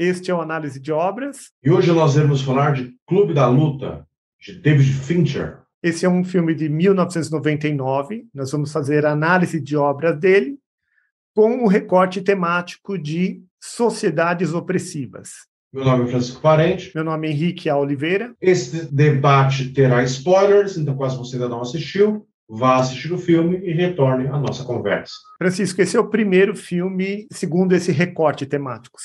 Este é o Análise de Obras. E hoje nós vamos falar de Clube da Luta, de David Fincher. Esse é um filme de 1999. Nós vamos fazer a análise de obras dele com o recorte temático de sociedades opressivas. Meu nome é Francisco Parente. Meu nome é Henrique Oliveira. Este debate terá spoilers, então caso você ainda não assistiu, vá assistir o filme e retorne à nossa conversa. Francisco, esse é o primeiro filme segundo esse recorte temático,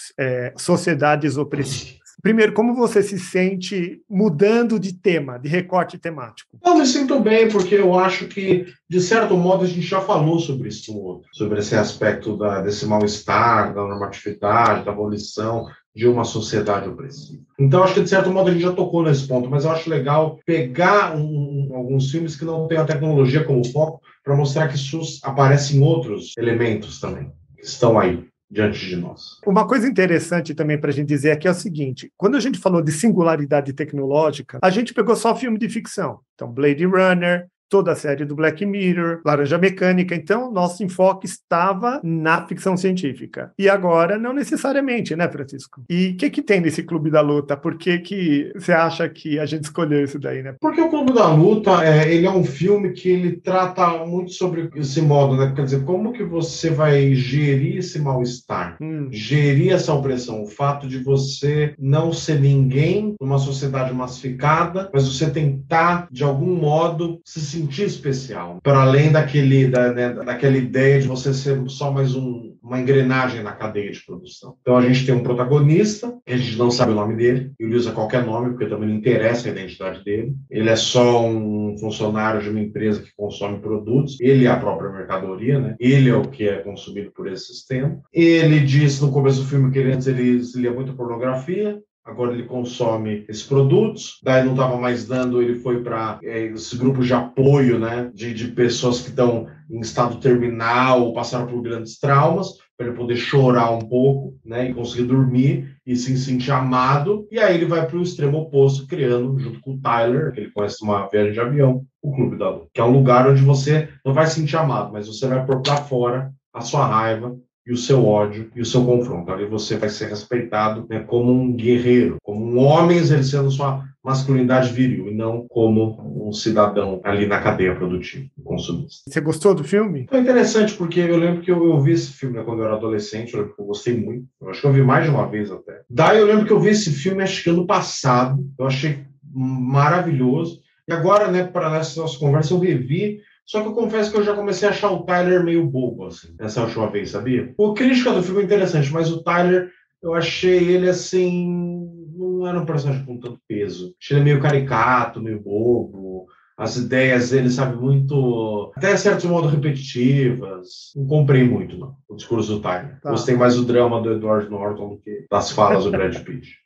sociedades opressivas. Primeiro, como você se sente mudando de tema, de recorte temático? Eu me sinto bem, porque eu acho que, de certo modo, a gente já falou sobre isso no outro, sobre esse aspecto desse mal-estar, da normatividade, da abolição de uma sociedade opressiva. Então, acho que, de certo modo, a gente já tocou nesse ponto, mas eu acho legal pegar alguns filmes que não têm a tecnologia como foco para mostrar que isso aparece em outros elementos também, que estão aí diante de nós. Uma coisa interessante também para a gente dizer aqui é o seguinte: quando a gente falou de singularidade tecnológica, a gente pegou só filme de ficção. Então, Blade Runner, toda a série do Black Mirror, Laranja Mecânica. Então, nosso enfoque estava na ficção científica. E agora, não necessariamente, né, Francisco? E o que tem nesse Clube da Luta? Por que você acha que a gente escolheu isso daí, né? Porque o Clube da Luta, ele é um filme que ele trata muito sobre esse modo, né? Quer dizer, como que você vai gerir esse mal-estar? Gerir essa opressão? O fato de você não ser ninguém numa sociedade massificada, mas você tentar, de algum modo, se sentir especial, para além daquela ideia de você ser só mais uma engrenagem na cadeia de produção. Então a gente tem um protagonista, que a gente não sabe o nome dele, ele usa qualquer nome, porque também não interessa a identidade dele. Ele é só um funcionário de uma empresa que consome produtos, ele é a própria mercadoria, né? Ele é o que é consumido por esse sistema. Ele disse no começo do filme que antes ele lia muita pornografia, agora ele consome esses produtos, daí não estava mais dando, ele foi para esse grupo de apoio, né, de pessoas que estão em estado terminal ou passaram por grandes traumas, para ele poder chorar um pouco, né, e conseguir dormir e se sentir amado, e aí ele vai para o extremo oposto, criando, junto com o Tyler, que ele conhece uma viagem de avião, o Clube da Luta, que é um lugar onde você não vai se sentir amado, mas você vai pôr para fora a sua raiva, e o seu ódio e o seu confronto. Ali você vai ser respeitado, né, como um guerreiro, como um homem exercendo sua masculinidade viril, e não como um cidadão ali na cadeia produtiva, consumista. Você gostou do filme? Foi interessante, porque eu lembro que eu vi esse filme, né, quando eu era adolescente, eu gostei muito. Eu acho que eu vi mais de uma vez até. Daí eu lembro que eu vi esse filme, acho que ano passado, eu achei maravilhoso. E agora, né, para essa nossa conversa, eu revi. Só que eu confesso que eu já comecei a achar o Tyler meio bobo, assim, nessa última vez, sabia? O crítica do filme é interessante, mas o Tyler, eu achei ele, assim, não era um personagem com tanto peso. Achei ele meio caricato, meio bobo. As ideias dele, sabe, muito, até certo modo, repetitivas. Não comprei muito, não, o discurso do Tyler. Tá. Gostei mais do drama do Edward Norton do que das falas do Brad Pitt.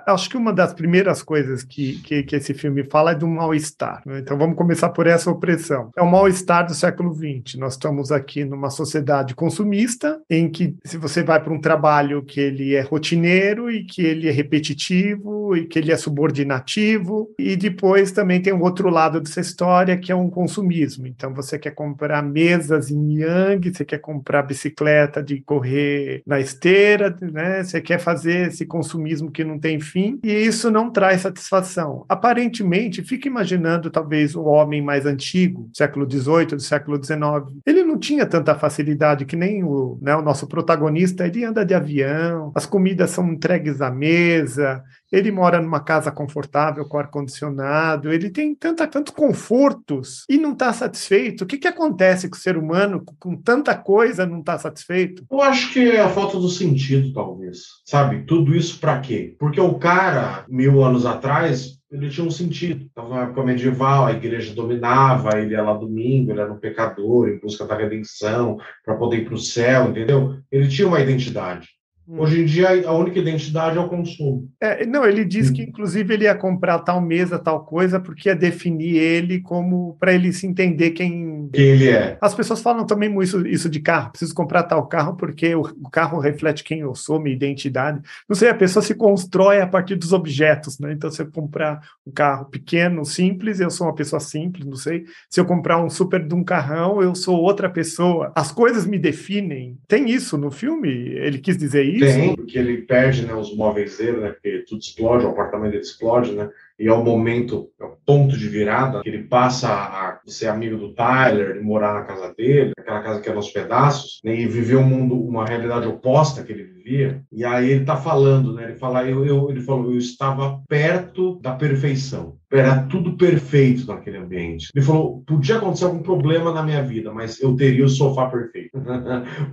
Acho que uma das primeiras coisas que esse filme fala é do mal-estar, né? Então vamos começar por essa opressão. É o mal-estar do século XX. Nós estamos aqui numa sociedade consumista, em que se você vai para um trabalho que ele é rotineiro e que ele é repetitivo e que ele é subordinativo, e depois também tem um outro lado dessa história que é um consumismo. Então você quer comprar mesas em Yang, você quer comprar bicicleta de correr na esteira, né? Você quer fazer esse consumismo que não tem fim, e isso não traz satisfação. Aparentemente, fica imaginando talvez o homem mais antigo, século XVIII, do século XIX, ele não tinha tanta facilidade que nem o nosso protagonista. Ele anda de avião, as comidas são entregues à mesa, ele mora numa casa confortável com ar-condicionado, ele tem tantos confortos e não está satisfeito. O que acontece com o ser humano com tanta coisa não está satisfeito? Eu acho que é a falta do sentido, talvez. Sabe? Tudo isso para quê? Porque o cara, 1000 anos atrás, ele tinha um sentido. Estava na época medieval, a igreja dominava, ele ia lá domingo, ele era um pecador em busca da redenção, para poder ir para o céu, entendeu? Ele tinha uma identidade. Hoje em dia, a única identidade é o consumo. Não, ele diz que, inclusive, ele ia comprar tal mesa, tal coisa, porque ia definir ele como, para ele se entender quem ele é. As pessoas falam também isso de carro, preciso comprar tal carro porque o carro reflete quem eu sou, minha identidade. Não sei, a pessoa se constrói a partir dos objetos, né? Então, se eu comprar um carro pequeno, simples, eu sou uma pessoa simples, não sei. Se eu comprar um super de um carrão, eu sou outra pessoa. As coisas me definem. Tem isso no filme? Ele quis dizer isso? Tem, porque ele perde, né, os móveis dele, né, porque tudo explode, o apartamento dele explode, né, e é o momento, é o ponto de virada, que ele passa a ser amigo do Tyler, e morar na casa dele, aquela casa que era nos pedaços, né, e viver um mundo, uma realidade oposta que ele vivia. E aí ele tá falando, né, ele fala, ele falou, eu estava perto da perfeição. Era tudo perfeito naquele ambiente. Ele falou, podia acontecer algum problema na minha vida, mas eu teria o sofá perfeito.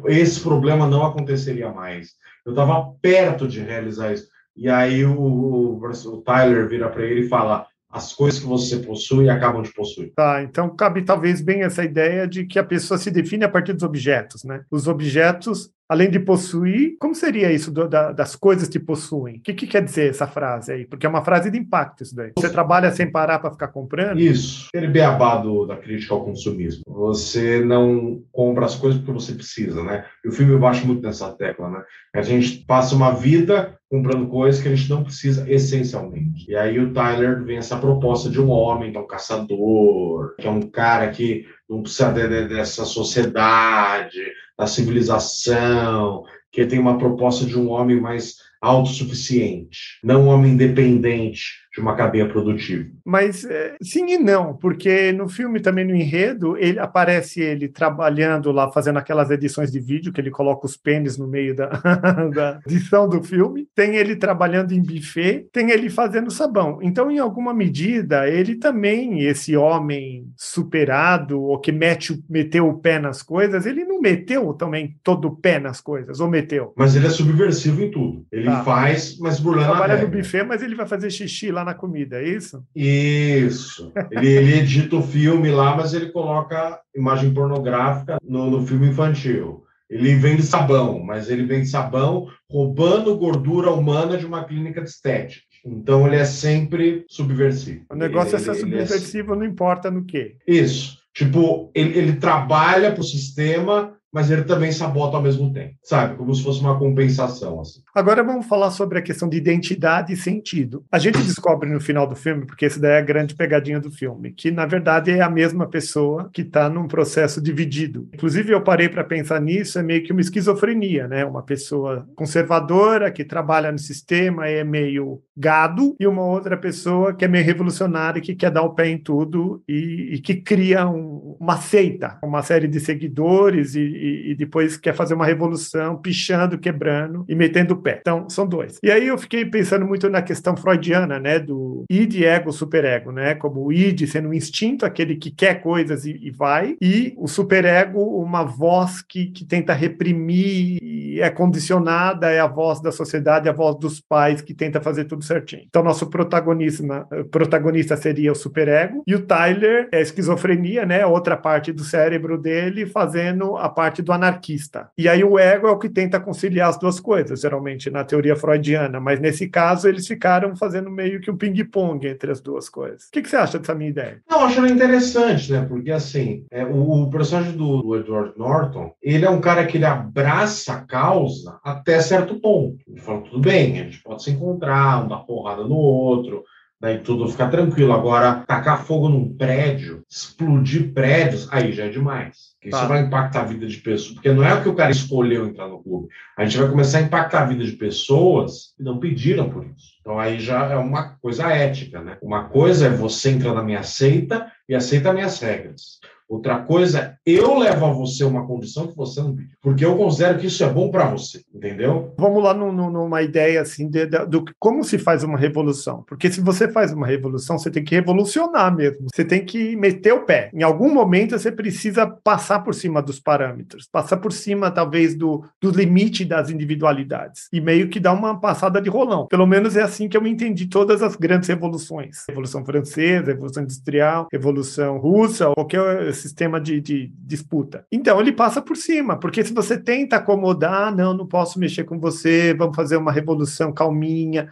Esse problema não aconteceria mais. Eu estava perto de realizar isso. E aí o Tyler vira para ele e fala, as coisas que você possui acabam de possuir. Tá, então cabe talvez bem essa ideia de que a pessoa se define a partir dos objetos, né? Os objetos, além de possuir, como seria isso das coisas que possuem? O que quer dizer essa frase aí? Porque é uma frase de impacto isso daí. Você trabalha sem parar para ficar comprando? Isso. Aquele beabá da crítica ao consumismo. Você não compra as coisas porque você precisa, né? E o filme bate muito nessa tecla, né? A gente passa uma vida comprando coisas que a gente não precisa essencialmente. E aí o Tyler vem essa proposta de um homem que é um caçador, que é um cara que não precisa dessa sociedade, da civilização, que tem uma proposta de um homem mais autossuficiente, não um homem independente de uma cadeia produtiva. Mas sim e não, porque no filme também, no enredo, aparece ele trabalhando lá, fazendo aquelas edições de vídeo, que ele coloca os pênis no meio da edição do filme, tem ele trabalhando em buffet, tem ele fazendo sabão. Então, em alguma medida, ele também, esse homem superado, ou que meteu o pé nas coisas, ele não meteu também todo o pé nas coisas, ou meteu? Mas ele é subversivo em tudo. Ele faz, mas burlando a regra. Trabalha no buffet, mas ele vai fazer xixi lá na comida, é isso? Isso. Ele edita o filme lá, mas ele coloca imagem pornográfica no filme infantil. Ele vende sabão, mas ele vende sabão roubando gordura humana de uma clínica de estética. Então ele é sempre subversivo. O negócio é ser subversivo, não importa no quê. Isso. Tipo, ele trabalha para o sistema, mas ele também sabota ao mesmo tempo, sabe? Como se fosse uma compensação, assim. Agora vamos falar sobre a questão de identidade e sentido. A gente descobre no final do filme, porque essa daí é a grande pegadinha do filme, que na verdade é a mesma pessoa que está num processo dividido. Inclusive eu parei para pensar nisso, é meio que uma esquizofrenia, né? Uma pessoa conservadora que trabalha no sistema é meio gado, e uma outra pessoa que é meio revolucionária, que quer dar o pé em tudo e que cria uma seita, uma série de seguidores e depois quer fazer uma revolução, pichando, quebrando e metendo o pé. Então, são dois. E aí eu fiquei pensando muito na questão freudiana, né, do id, ego, superego, né, como o id sendo um instinto, aquele que quer coisas e vai, e o superego, uma voz que tenta reprimir, e é condicionada, é a voz da sociedade, a voz dos pais que tenta fazer tudo certinho. Então, nosso protagonista seria o superego, e o Tyler é a esquizofrenia, né, outra parte do cérebro dele fazendo a parte do anarquista. E aí o ego é o que tenta conciliar as duas coisas, geralmente na teoria freudiana, mas nesse caso eles ficaram fazendo meio que um ping-pong entre as duas coisas. O que você acha dessa minha ideia? Não, eu acho interessante, né? Porque assim, o personagem do Edward Norton, ele é um cara que ele abraça a causa até certo ponto. Ele fala, tudo bem, a gente pode se encontrar, um dar porrada no outro, daí tudo fica tranquilo. Agora, tacar fogo num prédio, explodir prédios, aí já é demais. Isso vai impactar a vida de pessoas, porque não é o que o cara escolheu entrar no clube. A gente vai começar a impactar a vida de pessoas que não pediram por isso. Então aí já é uma coisa ética, né? Uma coisa é você entrar na minha seita e aceita minhas regras. Outra coisa, eu levo a você uma condição que você não pediu, porque eu considero que isso é bom para você, entendeu? Vamos lá numa ideia assim do como se faz uma revolução, porque se você faz uma revolução, você tem que revolucionar mesmo, você tem que meter o pé. Em algum momento você precisa passar por cima dos parâmetros, passar por cima talvez do limite das individualidades e meio que dar uma passada de rolão. Pelo menos é assim que eu entendi todas as grandes revoluções. Revolução Francesa, Revolução Industrial, Revolução Russa, qualquer sistema de disputa. Então, ele passa por cima, porque se você tenta acomodar, não posso mexer com você, vamos fazer uma revolução calminha,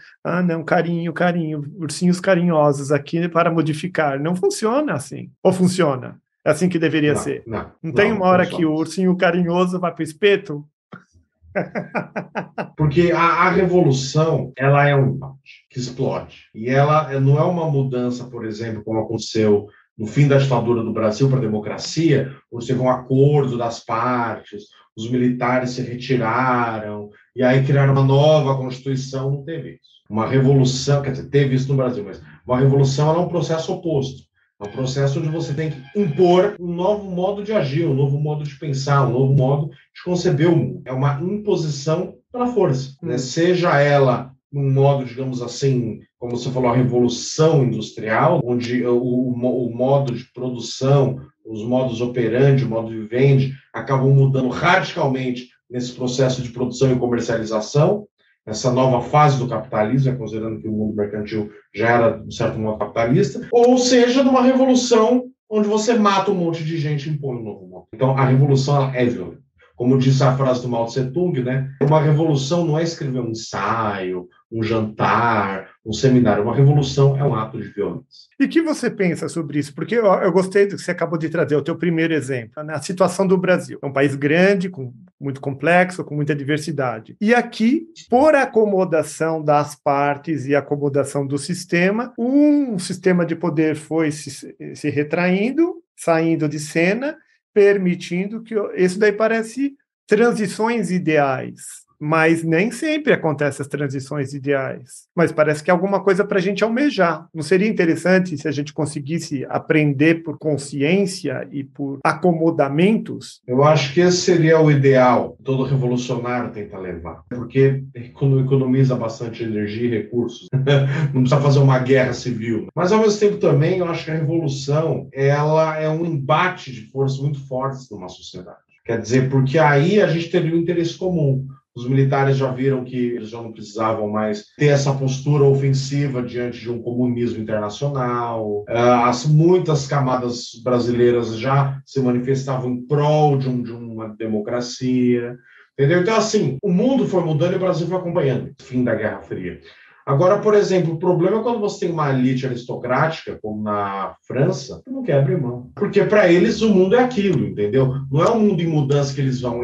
não, carinho, ursinhos carinhosos aqui para modificar. Não funciona assim. Ou funciona? É assim que deveria ser. Não tem uma hora que o ursinho carinhoso vai para o espeto? Porque a revolução, ela é um embate que explode. E ela não é uma mudança, por exemplo, como aconteceu no fim da ditadura do Brasil para a democracia, onde teve um acordo das partes, os militares se retiraram e aí criaram uma nova Constituição, não teve isso. Uma revolução, quer dizer, teve isso no Brasil, mas uma revolução é um processo oposto. É um processo onde você tem que impor um novo modo de agir, um novo modo de pensar, um novo modo de conceber o mundo. É uma imposição pela força, né? Seja ela um modo, digamos assim, como você falou, a revolução industrial, onde o modo de produção, os modos operandi, o modo vivendi, acabam mudando radicalmente nesse processo de produção e comercialização, essa nova fase do capitalismo, considerando que o mundo mercantil já era, de certo modo, capitalista, ou seja, numa revolução onde você mata um monte de gente e impõe um novo modo. Então, a revolução é violenta. Como disse a frase do Mao Tse-tung, né? Uma revolução não é escrever um ensaio, um jantar, um seminário. Uma revolução é um ato de violência. E o que você pensa sobre isso? Porque eu gostei do que você acabou de trazer, o teu primeiro exemplo, né? A situação do Brasil. É um país grande, muito complexo, com muita diversidade. E aqui, por acomodação das partes e acomodação do sistema, um sistema de poder foi se retraindo, saindo de cena, permitindo que... Isso daí parece transições ideais, mas nem sempre acontecem as transições ideais. Mas parece que é alguma coisa para a gente almejar. Não seria interessante se a gente conseguisse aprender por consciência e por acomodamentos? Eu acho que esse seria o ideal, todo revolucionário tenta levar, porque economiza bastante energia e recursos. Não precisa fazer uma guerra civil. Mas, ao mesmo tempo, também, eu acho que a revolução ela é um embate de forças muito fortes numa sociedade. Quer dizer, porque aí a gente teria um interesse comum. Os militares já viram que eles já não precisavam mais ter essa postura ofensiva diante de um comunismo internacional. Muitas camadas brasileiras já se manifestavam em prol de uma democracia. Entendeu? Então, assim, o mundo foi mudando e o Brasil foi acompanhando. Fim da Guerra Fria. Agora, por exemplo, o problema é quando você tem uma elite aristocrática, como na França, que não quer abrir mão. Porque para eles o mundo é aquilo, entendeu? Não é um mundo em mudança que eles vão.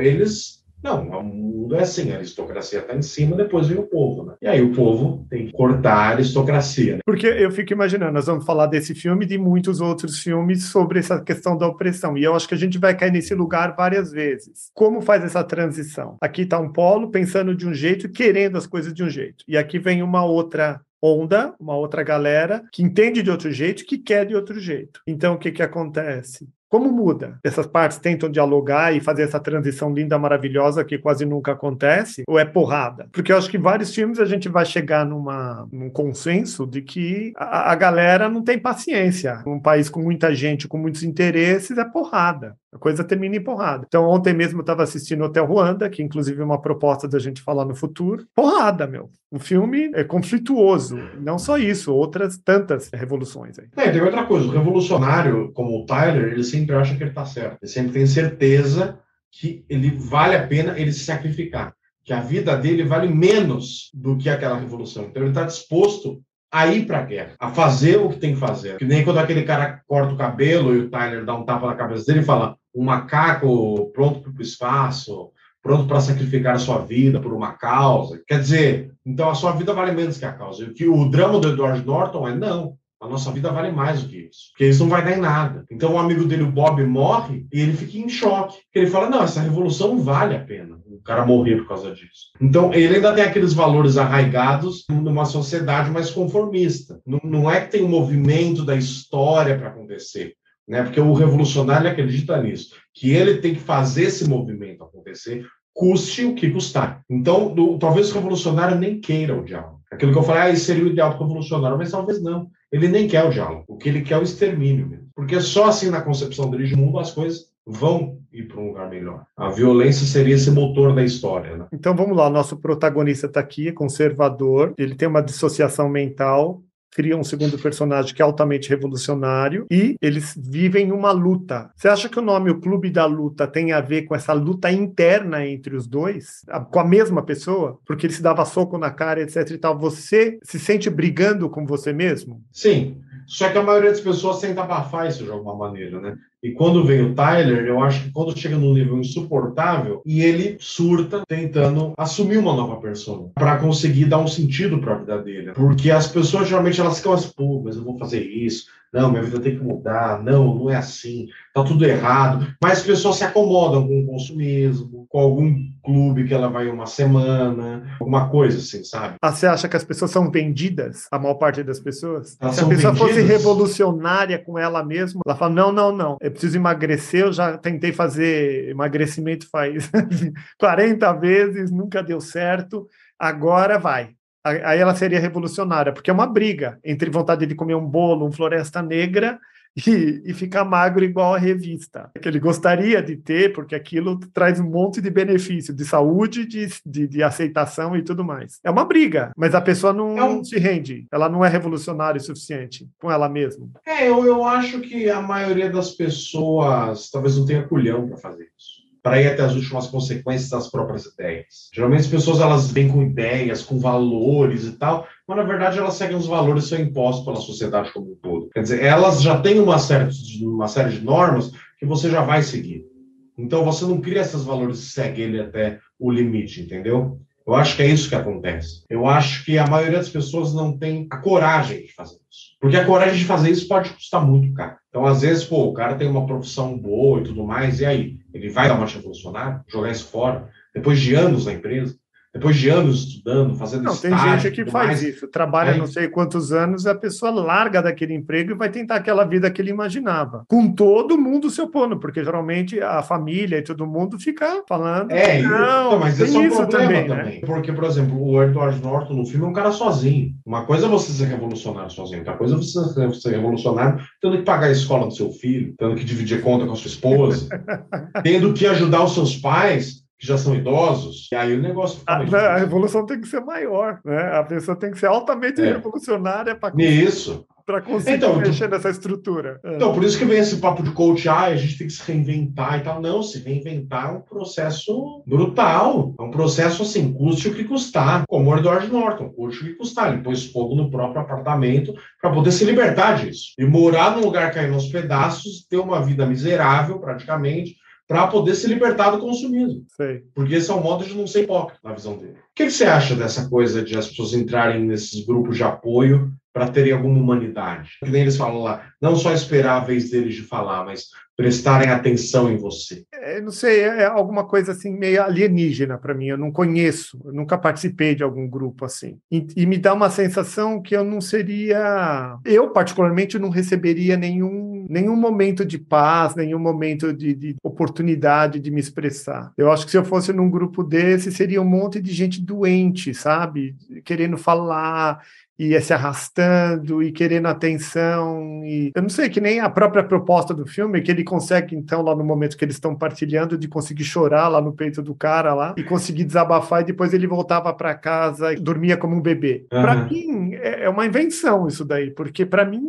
Não, o mundo é assim, a aristocracia está em cima, depois vem o povo, né? E aí o povo tem que cortar a aristocracia, né? Porque eu fico imaginando, nós vamos falar desse filme e de muitos outros filmes sobre essa questão da opressão, e eu acho que a gente vai cair nesse lugar várias vezes. Como faz essa transição? Aqui está um polo pensando de um jeito, querendo as coisas de um jeito, e aqui vem uma outra onda, uma outra galera que entende de outro jeito, que quer de outro jeito. Então, o que acontece? Como muda? Essas partes tentam dialogar e fazer essa transição linda, maravilhosa, que quase nunca acontece, ou é porrada? Porque eu acho que vários filmes a gente vai chegar num consenso de que a galera não tem paciência. Um país com muita gente, com muitos interesses, é porrada. A coisa termina em porrada. Então, ontem mesmo eu estava assistindo Hotel Ruanda, que inclusive é uma proposta da gente falar no futuro. Porrada, meu. O filme é conflituoso. Não só isso, outras tantas revoluções aí. Tem outra coisa. O revolucionário, como o Tyler, ele sempre acha que ele está certo. Ele sempre tem certeza que ele vale a pena ele se sacrificar. Que a vida dele vale menos do que aquela revolução. Então, ele está disposto a ir para a guerra, a fazer o que tem que fazer. Que nem quando aquele cara corta o cabelo e o Tyler dá um tapa na cabeça dele e fala: um macaco pronto para o espaço, pronto para sacrificar a sua vida por uma causa. Quer dizer, então a sua vida vale menos que a causa. E o drama do Edward Norton é: não, a nossa vida vale mais do que isso, porque isso não vai dar em nada. Então o amigo dele, o Bob, morre e ele fica em choque. Ele fala: não, essa revolução não vale a pena o cara morrer por causa disso. Então ele ainda tem aqueles valores arraigados numa sociedade mais conformista. Não é que tem um movimento da história para acontecer, né? Porque o revolucionário acredita nisso, que ele tem que fazer esse movimento acontecer, custe o que custar. Então, talvez o revolucionário nem queira o diálogo. Aquilo que eu falei, isso seria o ideal para o revolucionário, mas talvez não. Ele nem quer o diálogo. O que ele quer é o extermínio mesmo. Porque só assim, na concepção dele de mundo, as coisas vão ir para um lugar melhor. A violência seria esse motor da história, né? Então, vamos lá. Nosso protagonista está aqui, é conservador. Ele tem uma dissociação mental, cria um segundo personagem que é altamente revolucionário e eles vivem uma luta. Você acha que o nome O Clube da Luta tem a ver com essa luta interna entre os dois? Com a mesma pessoa? Porque ele se dava soco na cara, etc e tal. Você se sente brigando com você mesmo? Sim. Só que a maioria das pessoas tenta abafar isso de alguma maneira, né? E quando vem o Tyler, eu acho que quando chega num nível insuportável, e ele surta tentando assumir uma nova persona, para conseguir dar um sentido para a vida dele. Porque as pessoas, geralmente, elas ficam assim, pô, mas eu vou fazer isso, não, minha vida tem que mudar, não, não é assim, tá tudo errado. Mas as pessoas se acomodam com o consumismo, com algum clube que ela vai uma semana, alguma coisa assim, sabe? Ah, você acha que as pessoas são vendidas? A maior parte das pessoas? Elas Se a são pessoa fosse vendidas. revolucionária com ela mesma, ela fala, não, não, não, eu preciso emagrecer, eu já tentei fazer emagrecimento faz 40 vezes, nunca deu certo, agora vai. Aí ela seria revolucionária, porque é uma briga entre vontade de comer um bolo, um Floresta Negra, e ficar magro igual a revista. Que ele gostaria de ter, porque aquilo traz um monte de benefício, de saúde, de aceitação e tudo mais. É uma briga, mas a pessoa não se rende. Ela não é revolucionária o suficiente com ela mesma. Eu acho que a maioria das pessoas talvez não tenha culhão para fazer isso, para ir até as últimas consequências das próprias ideias. Geralmente as pessoas elas vêm com ideias, com valores e tal, mas na verdade elas seguem os valores que são impostos pela sociedade como um todo. Quer dizer, elas já têm uma série de normas que você já vai seguir. Então você não cria esses valores e segue ele até o limite, entendeu? Eu acho que é isso que acontece. Eu acho que a maioria das pessoas não tem a coragem de fazer isso. Porque a coragem de fazer isso pode custar muito caro. Então, às vezes, pô, o cara tem uma profissão boa e tudo mais, e aí? Ele vai dar uma revolucionária, jogar isso fora, depois de anos na empresa, depois de anos estudando, fazendo Não, tem estágio gente e que tudo faz mais. isso, trabalha Aí, não sei quantos anos, a pessoa larga daquele emprego e vai tentar aquela vida que ele imaginava. Com todo mundo se opondo, porque geralmente a família e todo mundo fica falando que então, não, mas esse é tem um isso problema também, né? Porque, por exemplo, o Edward Norton no filme é um cara sozinho. Uma coisa é você ser revolucionário sozinho, outra coisa é você ser revolucionário tendo que pagar a escola do seu filho, tendo que dividir conta com a sua esposa, tendo que ajudar os seus pais, que já são idosos, e aí o negócio fica mais A difícil. revolução tem que ser maior, né? A pessoa tem que ser altamente É, revolucionária isso. para conseguir Então, mexer nessa estrutura. Então, por isso que vem esse papo de coach, a gente tem que se reinventar e tal. Não, se reinventar é um processo brutal. É um processo assim, custe o que custar. Como o Edward Norton, custe o que custar. Ele pôs fogo no próprio apartamento para poder se libertar disso. E morar num lugar caindo aos pedaços, ter uma vida miserável, praticamente, para poder se libertar do consumismo. Sei. Porque esse é um modo de não ser hipócrita, na visão dele. O que você acha dessa coisa de as pessoas entrarem nesses grupos de apoio para terem alguma humanidade? Que nem eles falam lá, não só esperar a vez deles de falar, mas prestarem atenção em você. Não sei, é alguma coisa assim meio alienígena para mim. Eu não conheço, eu nunca participei de algum grupo assim. E me dá uma sensação que eu não seria. Eu, particularmente, não receberia nenhum momento de paz, nenhum momento de oportunidade de me expressar. Eu acho que se eu fosse num grupo desse, seria um monte de gente doente, sabe? Querendo falar e se arrastando e querendo atenção. E eu não sei, que nem a própria proposta do filme, que ele consegue, então, lá no momento que eles estão partilhando, de conseguir chorar lá no peito do cara lá e conseguir desabafar, e depois ele voltava para casa e dormia como um bebê. Para mim, é uma invenção isso daí, porque para mim,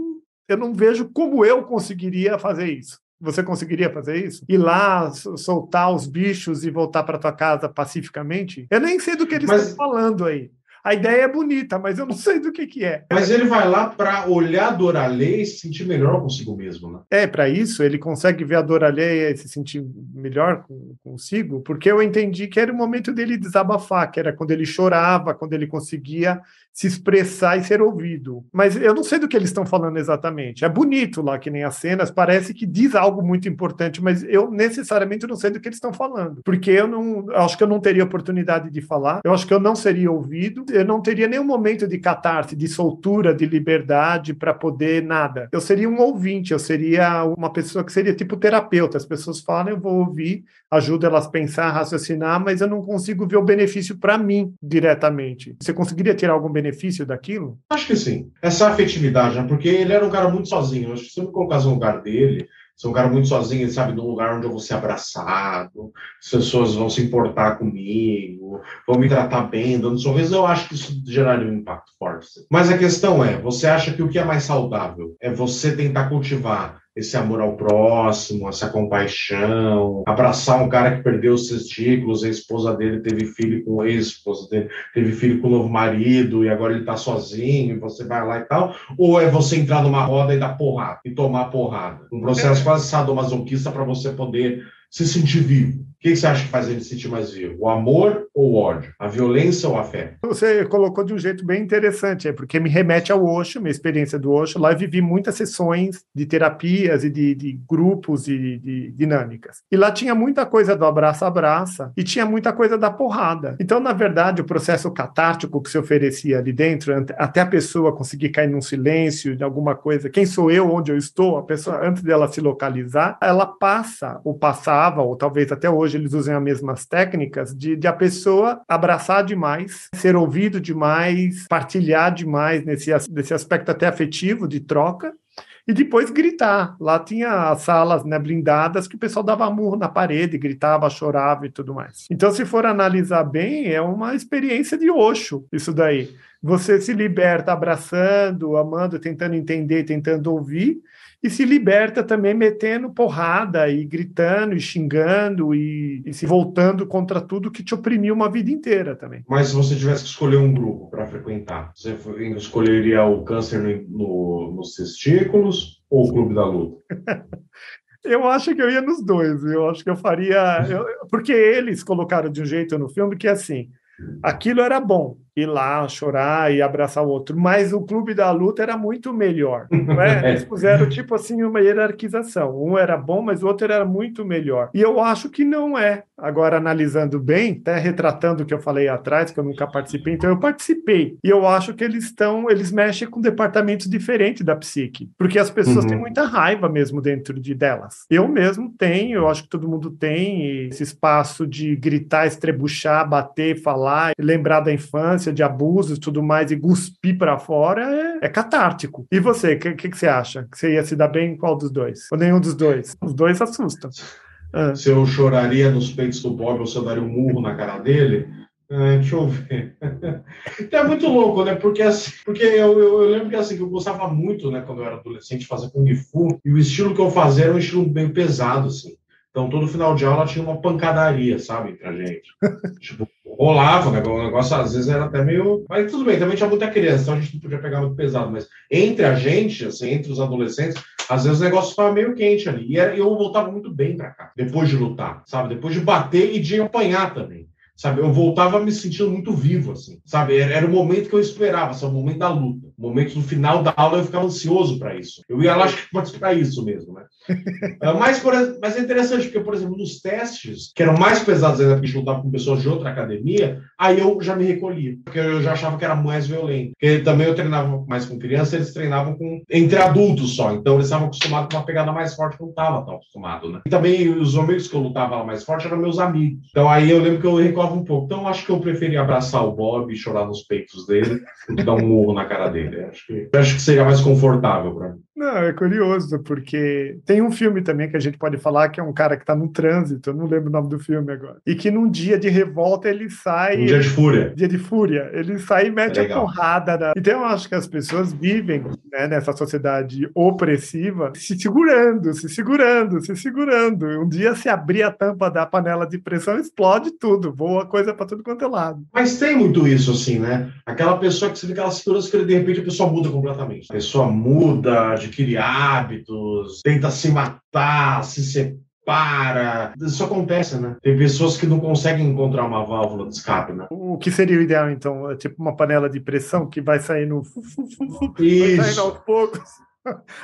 eu não vejo como eu conseguiria fazer isso. Você conseguiria fazer isso? Ir lá, soltar os bichos e voltar para tua casa pacificamente? Eu nem sei do que eles estão falando aí. A ideia é bonita, mas eu não sei do que é. Mas ele vai lá para olhar a dor alheia e se sentir melhor consigo mesmo, né? Para isso, ele consegue ver a dor alheia e se sentir melhor consigo, porque eu entendi que era o momento dele desabafar, que era quando ele chorava, quando ele conseguia se expressar e ser ouvido. Mas eu não sei do que eles estão falando exatamente. É bonito lá, que nem as cenas, parece que diz algo muito importante, mas eu necessariamente não sei do que eles estão falando, porque eu acho que eu não teria oportunidade de falar, eu acho que eu não seria ouvido, eu não teria nenhum momento de catarse, de soltura, de liberdade para poder nada. Eu seria um ouvinte, eu seria uma pessoa que seria tipo terapeuta. As pessoas falam, eu vou ouvir, ajudo elas a pensar, raciocinar, mas eu não consigo ver o benefício para mim diretamente. Você conseguiria tirar algum benefício daquilo? Acho que sim. Essa afetividade, né? Porque ele era um cara muito sozinho. Eu acho que se eu me colocasse no lugar dele, ser um cara muito sozinho, sabe, num lugar onde eu vou ser abraçado, as pessoas vão se importar comigo, vão me tratar bem, dando sorriso, eu acho que isso geraria um impacto forte. você. Mas a questão é, você acha que o que é mais saudável? É você tentar cultivar esse amor ao próximo, essa compaixão, abraçar um cara que perdeu os testículos, a esposa dele teve filho com a ex-esposa dele, teve filho com o novo marido e agora ele tá sozinho e você vai lá e tal, ou é você entrar numa roda e dar porrada, e tomar porrada? Um processo quase sadomasoquista para você poder se sentir vivo. O que você acha que faz ele se sentir mais vivo? O amor ou o ódio? A violência ou a fé? Você colocou de um jeito bem interessante, porque me remete ao Osho, minha experiência do Osho. Lá eu vivi muitas sessões de terapias e de grupos e de dinâmicas. E lá tinha muita coisa do abraça-abraça e tinha muita coisa da porrada. Então, na verdade, o processo catártico que se oferecia ali dentro, até a pessoa conseguir cair num silêncio, de alguma coisa, quem sou eu, onde eu estou, a pessoa, antes dela se localizar, ela passa, ou passava, ou talvez até hoje eles usem as mesmas técnicas, de a pessoa abraçar demais, ser ouvido demais, partilhar demais nesse aspecto até afetivo, de troca, e depois gritar. Lá tinha as salas, né, blindadas que o pessoal dava murro na parede, gritava, chorava e tudo mais. Então, se for analisar bem, é uma experiência de Osho, isso daí. Você se liberta abraçando, amando, tentando entender, tentando ouvir, e se liberta também metendo porrada e gritando e xingando e se voltando contra tudo que te oprimiu uma vida inteira também. Mas se você tivesse que escolher um grupo para frequentar, você escolheria o câncer nos testículos ou o Clube da Luta? Eu acho que eu ia nos dois. Eu acho que eu faria... porque eles colocaram de um jeito no filme que, assim, aquilo era bom, ir lá, chorar e abraçar o outro, mas o Clube da Luta era muito melhor, não é? Eles puseram, tipo assim, uma hierarquização. Um era bom, mas o outro era muito melhor. E eu acho que não é. Agora, analisando bem, até retratando o que eu falei atrás, que eu nunca participei, então eu participei. E eu acho que eles mexem com departamentos diferentes da psique, porque as pessoas têm muita raiva mesmo dentro delas. Eu mesmo tenho, eu acho que todo mundo tem esse espaço de gritar, estrebuchar, bater, falar, lembrar da infância, de abusos e tudo mais, e cuspir para fora, é catártico. E você, o que você acha? Que você ia se dar bem em qual dos dois? Ou nenhum dos dois? Os dois assustam. Se eu choraria nos peitos do Bob ou se eu daria um murro na cara dele? Deixa eu ver. Então é muito louco, né? Porque eu lembro que, assim, que eu gostava muito, né, quando eu era adolescente, de fazer Kung Fu, e o estilo que eu fazia era um estilo bem pesado, assim. Então, todo final de aula tinha uma pancadaria, sabe, entre a gente. Tipo, rolava, né? O negócio às vezes era até meio... Mas tudo bem, também tinha muita criança, então a gente não podia pegar muito pesado. Mas entre a gente, assim, entre os adolescentes, às vezes o negócio ficava meio quente ali. E eu voltava muito bem pra cá, depois de lutar, sabe? Depois de bater e de apanhar também. Sabe, eu voltava me sentindo muito vivo, assim, sabe? Era o momento que eu esperava, sabe? O momento da luta. O momento do final da aula eu ficava ansioso para isso. Eu ia lá, acho que pode para isso mesmo, né? Mas é interessante, porque, por exemplo, nos testes, que eram mais pesados ainda, porque a gente lutava com pessoas de outra academia, aí eu já me recolhia, porque eu já achava que era mais violento. Porque também eu treinava mais com criança, eles treinavam entre adultos só, então eles estavam acostumados com uma pegada mais forte que eu não estava tão acostumado, né? E também os amigos que eu lutava lá mais forte eram meus amigos. Então aí eu lembro que eu recuava um pouco. Então acho que eu preferia abraçar o Bob e chorar nos peitos dele do que dar um murro na cara dele. Acho que seria mais confortável para mim. Não, é curioso, porque tem um filme também que a gente pode falar que é um cara que está no trânsito, eu não lembro o nome do filme agora, e que num dia de revolta ele sai... Um dia de fúria. Dia de fúria. Ele sai e mete a porrada. Então eu acho que as pessoas vivem, né, nessa sociedade opressiva, se segurando. Um dia se abrir a tampa da panela de pressão, explode tudo, voa coisa para tudo quanto é lado. Mas tem muito isso, assim, né? Aquela pessoa que se vê aquela segurança que de repente a pessoa muda completamente. A pessoa muda, adquire hábitos, tenta se matar, se separa. Isso acontece, né? Tem pessoas que não conseguem encontrar uma válvula de escape, né? O que seria o ideal, então? É tipo uma panela de pressão que vai sair no... Isso. Vai saindo aos poucos.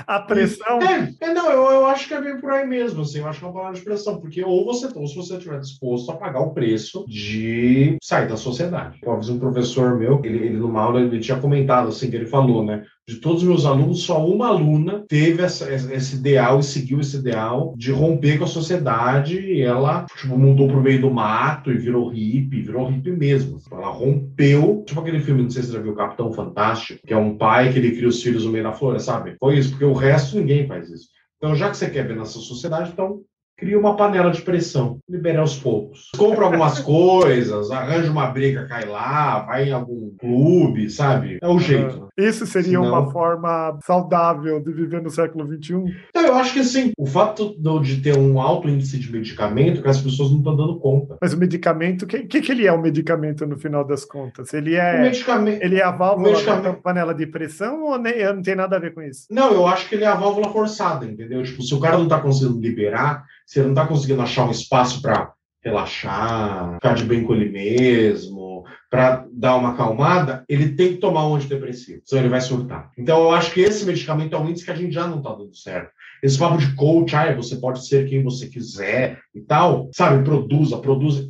A pressão... Não, eu acho que é bem por aí mesmo, assim, eu acho que é uma palavra de pressão, porque ou se você estiver disposto a pagar o preço de sair da sociedade. Talvez um professor meu, ele numa aula, ele tinha comentado, assim, que ele falou, né, de todos os meus alunos, só uma aluna teve esse ideal e seguiu esse ideal de romper com a sociedade, e ela, tipo, mudou pro meio do mato e virou hippie mesmo. Ela rompeu, tipo aquele filme, não sei se você já viu, Capitão Fantástico, que é um pai que ele cria os filhos no meio da floresta, sabe? Foi isso, porque o resto ninguém faz isso. Então, já que você quer ver nessa sociedade, então cria uma panela de pressão, libera aos poucos. Compra algumas coisas, arranja uma briga, cai lá, vai em algum clube, sabe? É o jeito. Isso seria uma forma saudável de viver no século XXI? Então, eu acho que assim, o fato de ter um alto índice de medicamento que as pessoas não estão dando conta. Mas o medicamento, o que ele é o medicamento no final das contas? Ele é a válvula da panela de pressão ou não tem nada a ver com isso? Não, eu acho que ele é a válvula forçada, entendeu? Tipo, se o cara não está conseguindo liberar, se ele não está conseguindo achar um espaço para relaxar, ficar de bem com ele mesmo, para dar uma acalmada, ele tem que tomar um antidepressivo, senão ele vai surtar. Então, eu acho que esse medicamento é um índice que a gente já não está dando certo. Esse papo de coach, você pode ser quem você quiser e tal, sabe? Produza.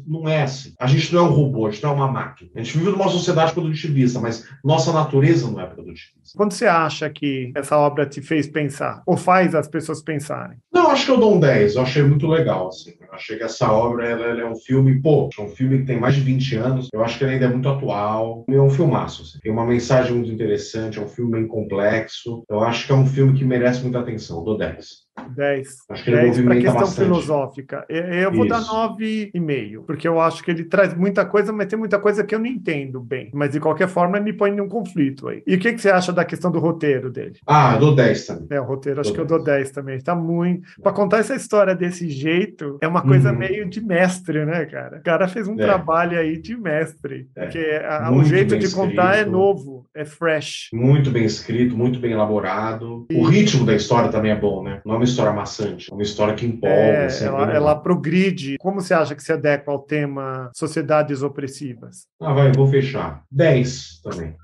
Não é assim. A gente não é um robô, a gente não é uma máquina. A gente vive numa sociedade produtivista, mas nossa natureza não é produtivista. Quando você acha que essa obra te fez pensar, ou faz as pessoas pensarem? Não, acho que eu dou um 10. Eu achei muito legal, assim. Eu achei que essa obra, ela é um filme, é um filme que tem mais de 20 anos. Eu acho que ele ainda é muito atual. É um filmaço, assim. Tem uma mensagem muito interessante, é um filme bem complexo. Eu acho que é um filme que merece muita atenção. Eu dou 10. 10. Acho que ele 10 para a questão bastante. filosófica. Eu vou dar 9,5, porque eu acho que ele traz muita coisa, mas tem muita coisa que eu não entendo bem. Mas, de qualquer forma, ele me põe em um conflito aí. E o que você acha da questão do roteiro dele? Eu dou 10 também. O roteiro, acho que eu dou 10 também. Está muito... Para contar essa história desse jeito, é uma coisa meio de mestre, né, cara? O cara fez um trabalho aí de mestre. Porque o jeito de contar é novo, é fresh. Muito bem escrito, muito bem elaborado. O ritmo da história também é bom, né? Não é uma história maçante, é uma história que empolga. Ela progride. Como você acha que se adequa ao tema sociedades opressivas? Eu vou fechar. 10 também.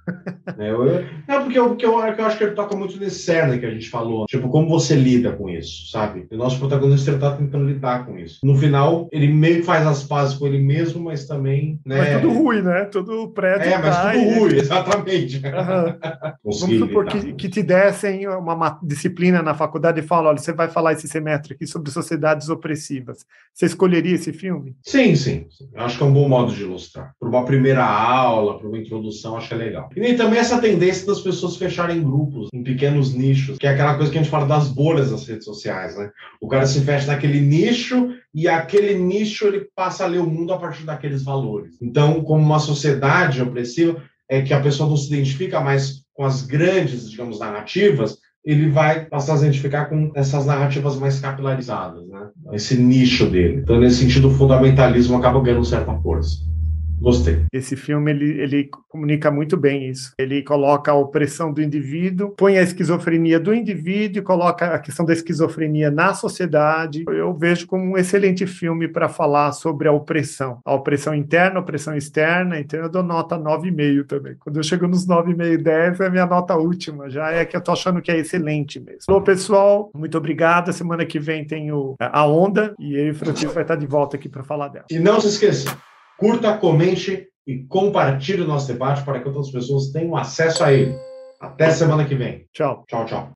Porque eu acho que ele toca muito nesse cerne que a gente falou. Tipo, como você lida com isso, sabe? E o nosso protagonista está tentando lidar com isso. No final, ele meio que faz as pazes com ele mesmo, mas também... né? Mas tudo ruim, né? Tudo prédio mas tudo ruim, exatamente. Vamos supor que te dessem uma disciplina na faculdade e falam, olha, você vai falar esse semestre aqui sobre sociedades opressivas. Você escolheria esse filme? Sim. Acho que é um bom modo de ilustrar. Para uma primeira aula, para uma introdução, acho que é legal. E nem também essa tendência das pessoas fecharem grupos, em pequenos nichos, que é aquela coisa que a gente fala das bolhas das redes sociais, né? O cara se fecha naquele nicho e aquele nicho ele passa a ler o mundo a partir daqueles valores. Então, como uma sociedade opressiva, é que a pessoa não se identifica mais com as grandes, digamos, narrativas, ele vai passar a se identificar com essas narrativas mais capilarizadas, né? Esse nicho dele. Então, nesse sentido, o fundamentalismo acaba ganhando certa força. Gostei. Esse filme, ele comunica muito bem isso. Ele coloca a opressão do indivíduo, põe a esquizofrenia do indivíduo e coloca a questão da esquizofrenia na sociedade. Eu vejo como um excelente filme para falar sobre a opressão interna, a opressão externa, então eu dou nota 9,5 também. Quando eu chego nos 9,5, 10, é a minha nota última, já é que eu tô achando que é excelente mesmo. Alô, pessoal, muito obrigado. Semana que vem tem a Onda, e eu e o Francisco vai estar de volta aqui para falar dela. E não se esqueça, curta, comente e compartilhe o nosso debate para que outras pessoas tenham acesso a ele. Até semana que vem. Tchau. Tchau.